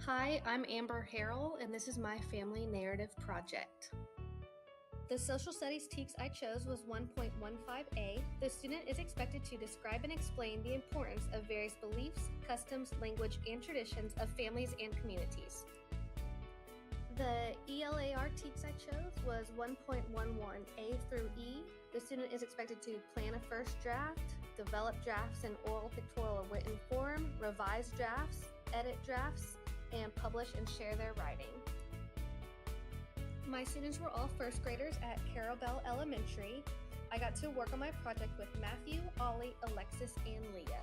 Hi, I'm Amber Harrell, and this is my family narrative project. The social studies TEKS I chose was 1.15a. The student is expected to describe and explain the importance of various beliefs, customs, language, and traditions of families and communities. The ELAR TEKS I chose was 1.11a through E. The student is expected to plan a first draft, develop drafts in oral, pictorial, or written form, revise drafts, edit drafts, and publish and share their writing. My students were all first graders at Carroll Bell Elementary. I got to work on my project with Matthew, Ollie, Alexis, and Leah.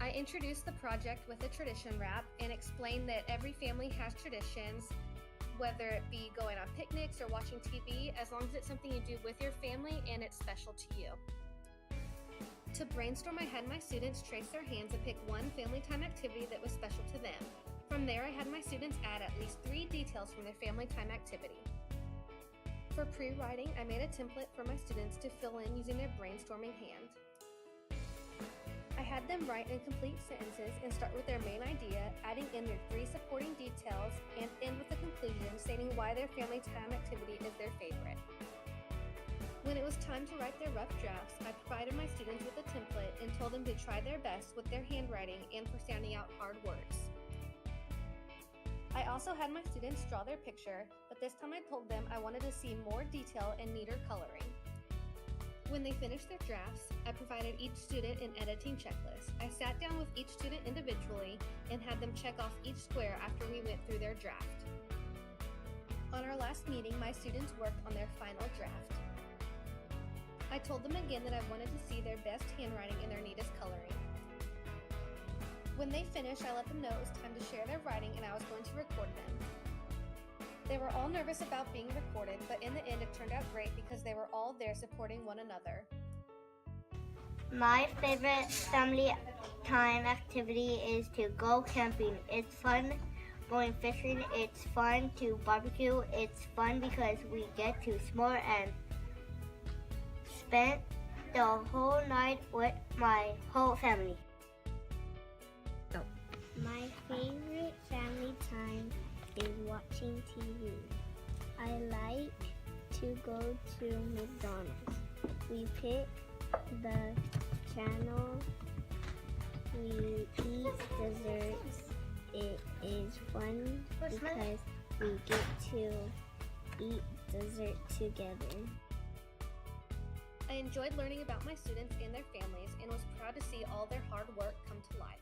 I introduced the project with a tradition wrap and explained that every family has traditions, whether it be going on picnics or watching TV, as long as it's something you do with your family and it's special to you. To brainstorm, I had my students trace their hands and pick one family time activity that was special to them. From there, I had my students add at least 3 details from their family time activity. For pre-writing, I made a template for my students to fill in using their brainstorming hand. I had them write in complete sentences and start with their main idea, adding in their 3 supporting details, and end with a conclusion stating why their family time activity is their favorite. When it was time to write their rough drafts, I provided my students with a template and told them to try their best with their handwriting and for sounding out hard words. I also had my students draw their picture, but this time I told them I wanted to see more detail and neater coloring. When they finished their drafts, I provided each student an editing checklist. I sat down with each student individually and had them check off each square after we went through their draft. On our last meeting, my students worked on their final draft. I told them again that I wanted to see their best handwriting and their neatest coloring. When they finished, I let them know it was time to share their writing and I was going to record them. They were all nervous about being recorded, but in the end it turned out great because they were all there supporting one another. My favorite family time activity is to go camping. It's fun going fishing. It's fun to barbecue. It's fun because we get to s'more and spend the whole night with my whole family. My favorite family time is watching TV. I like to go to McDonald's. We pick the channel, we eat desserts. It is fun because we get to eat dessert together. I enjoyed learning about my students and their families and was proud to see all their hard work come to life.